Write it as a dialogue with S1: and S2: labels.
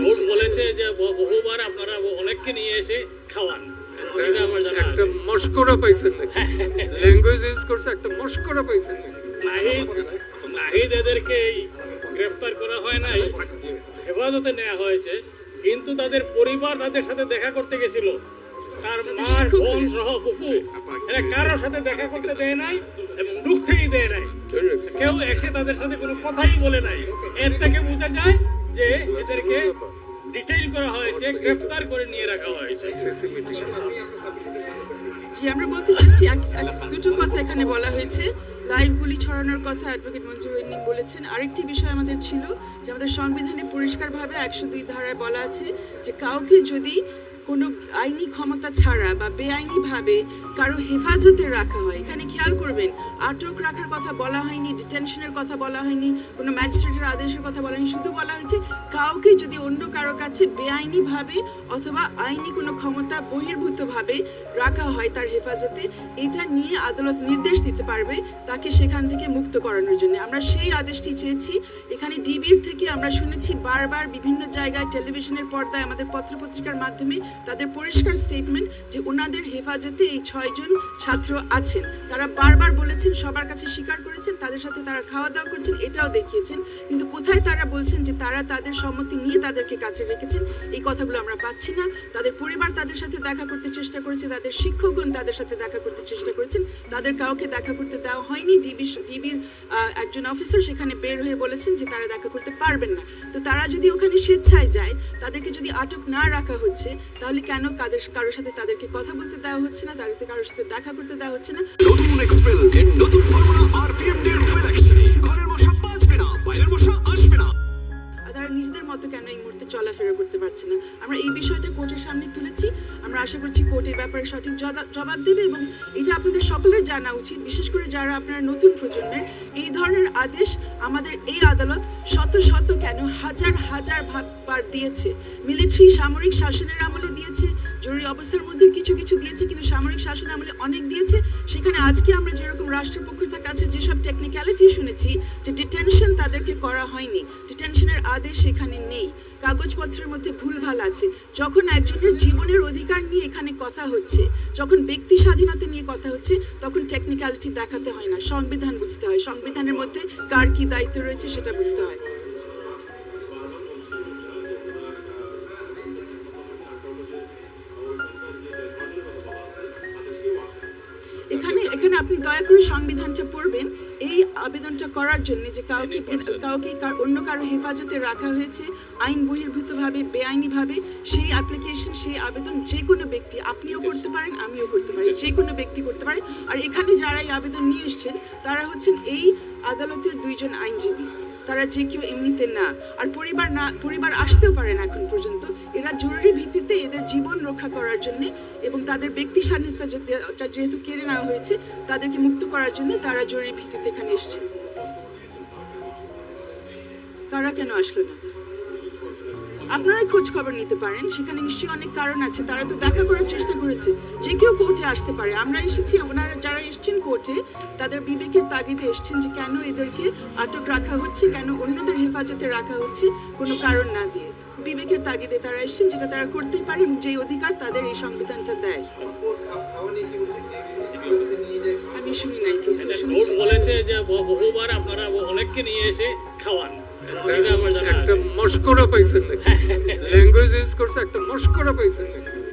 S1: Court বলেছে যে বহুবার আপনারা অনেককে নিয়ে এসে খাওয়ান, এটা আমার জানা আছে।
S2: একটা মস্করা পাইছেন নাকি? ল্যাঙ্গুয়েজ ইউজ করছে, একটা মস্করা পাইছেন নাকি?
S1: নাহিদ এদেরকে গ্রেফতার করা হয় নাই, হেফাজতে নেওয়া হয়েছে, কিন্তু তাদের পরিবার তাদের সাথে দেখা করতে গেছিল। তার মার বোন সহ ফুফু এরা কারোর সাথে দেখা করতে দেয় নাই এবং ঢুকতেই দেয় নাই। কেউ এসে তাদের সাথে কোনো কথাই বলে নাই। এর থেকে বোঝা যায় যে এদেরকে ডিটেইল করা হয়েছে, গ্রেফতার করে নিয়ে রাখা হয়েছে।
S3: জি, আমরা বলতে চাচ্ছি দুটো কথা এখানে বলা হয়েছে। লাইভ গুলি ছড়ানোর কথা অ্যাডভোকেট মনজুরুল ইসলাম বলেছেন। আরেকটি বিষয় আমাদের ছিল যে আমাদের সংবিধানে পরিষ্কারভাবে 102 ধারায় বলা আছে যে কাউকে যদি কোনো আইনি ক্ষমতা ছাড়া বা বেআইনিভাবে কারো হেফাজতে রাখা হয়, এখানে খেয়াল করবেন আটক রাখার কথা বলা হয়নি, ডিটেনশনের কথা বলা হয়নি, কোনো ম্যাজিস্ট্রেটের আদেশের কথা বলা হয়নি, শুধু বলা হয়েছে কাউকে যদি অন্য কারো কাছে বেআইনিভাবে অথবা আইনি কোনো ক্ষমতা বহির্ভূতভাবে রাখা হয় তার হেফাজতে, এটা নিয়ে আদালত নির্দেশ দিতে পারবে তাকে সেখান থেকে মুক্ত করানোর জন্য। আমরা সেই আদেশটি চেয়েছি। এখানে ডিবির থেকে আমরা শুনেছি বারবার বিভিন্ন জায়গায় টেলিভিশনের পর্দায় আমাদের পত্রপত্রিকার মাধ্যমে তাদের পরিষ্কার স্টেটমেন্ট যে ওনাদের হেফাজতে এই 6 জন ছাত্র আছেন। তারা বারবার বলেছেন, সবার কাছে স্বীকার করেছেন, তাদের সাথে তারা খাওয়া দাওয়া করছেন, এটাও দেখিয়েছেন, কিন্তু কোথায় তারা বলছেন যে তারা তাদের সম্মতি নিয়ে তাদেরকে কাছে রেখেছেন, এই কথাগুলো আমরা পাচ্ছি না। তাদের পরিবার তাদের সাথে দেখা করতে চেষ্টা করেছে, তাদের শিক্ষকগণ তাদের সাথে দেখা করতে চেষ্টা করেছেন, তাদের কাউকে দেখা করতে দেওয়া হয়নি। ডিবির একজন অফিসার সেখানে বের হয়ে বলেছেন যে তারা দেখা করতে পারবেন না। তো তারা যদি ওখানে স্বেচ্ছায় যায়, তাদেরকে যদি আটক না রাখা হচ্ছে, তাহলে কেন কারোর সাথে তাদেরকে কথা বলতে দেওয়া হচ্ছে না, তাদেরকে কারোর সাথে দেখা করতে দেওয়া হচ্ছে না?
S4: নতুন এক্সপেল এর নতুন ফর্মুলা আরপিএম এর ফুয়েল অ্যাকশনে ঘরের মশা বাঁচবে না, বাইরের মশা আসবে না।
S3: তারা নিজেদের মতো কেন এই মুহূর্তে চলাফেরা করতে পারছে না? আমরা এই বিষয়টা কোর্টের সামনে তুলেছি। আমরা আশা করছি কোর্ট এই ব্যাপারে সঠিক জবাব দেবে এবং এটা আপনাদের সকলের জানা উচিত, বিশেষ করে যারা আপনারা নতুন প্রজন্মের। এই ধরনের আদেশ আমাদের এই আদালত শত শত কেন হাজার হাজার বার দিয়েছে। মিলিটারি সামরিক শাসনের আমলে দিয়েছে, জরুরি অবস্থার মধ্যে কিছু কিছু দিয়েছে, কিন্তু সামরিক শাসন আমলে অনেক দিয়েছে। সেখানে আজকে আমরা যেরকম রাষ্ট্রপক্ষের কাছে যেসব টেকনিক্যালিটি শুনেছি যে ডিটেনশন তাদেরকে করা হয়নি, ডিটেনশনের আদেশ এখানে নেই, কাগজপত্রের মধ্যে ভুলভাল আছে। যখন একজনের জীবনের অধিকার নিয়ে এখানে কথা হচ্ছে, যখন ব্যক্তি স্বাধীনতা নিয়ে কথা হচ্ছে, তখন টেকনিক্যালিটি দেখাতে হয় না, সংবিধান বুঝতে হয়, সংবিধানের মধ্যে কার কি দায়িত্ব রয়েছে সেটা বুঝতে হয়। এখানে আপনি দয়া করে সংবিধানটা পড়বেন এই আবেদনটা করার জন্য যে কাউকে অন্য কারো হেফাজতে রাখা হয়েছে আইন বহির্ভূতভাবে, বেআইনিভাবে, সেই অ্যাপ্লিকেশন, সেই আবেদন যে কোনো ব্যক্তি, আপনিও করতে পারেন, আমিও করতে পারি, যে কোনো ব্যক্তি করতে পারে। আর এখানে যারা এই আবেদন নিয়ে এসছেন তারা হচ্ছেন এই আদালতের 2 জন আইনজীবী, তারা যে কেউ এমনিতে না। আর পরিবার আসতেও পারেন এখন পর্যন্ত। এরা জরুরি ভিত্তিতে এদের জীবন রক্ষা করার জন্য এবং তাদের ব্যক্তি স্বাধীনতা যেহেতু কেড়ে নেওয়া হয়েছে তাদেরকে মুক্ত করার জন্য তারা জরুরি ভিত্তিতে এখানে এসছেন। তারা কেন আসলো না? আপনারাই খোঁজ খবর নিতে পারেন, সেখানে নিশ্চয়ই অনেক কারণ আছে। তারা তো দেখা করার চেষ্টা করেছে, যে কেউ কোর্টে আসতে পারে। আমরা এসেছি, ওনারা যারা এসছেন কোর্টে তাদের বিবেকের তাগিদে এসছেন যে কেন এদেরকে আটক রাখা হচ্ছে, কেন অন্যদের হেফাজতে রাখা হচ্ছে কোনো কারণ না দিয়ে। বিবেকের তাগিদে তারা এসছেন, যেটা তারা করতেই পারেন, যে অধিকার তাদের এই সংবিধানটা দেয়। আমি শুনি নাই।
S1: কোর্ট বলেছে যে বহুবার আপনারা অনেককে নিয়ে এসে খাওয়ান, এটা আমার জানা আছে।
S2: একটা মস্করা পাইছেন নাকি? ল্যাঙ্গুয়েজ ইউজ করছে, একটা মস্করা পাইছেন নাকি?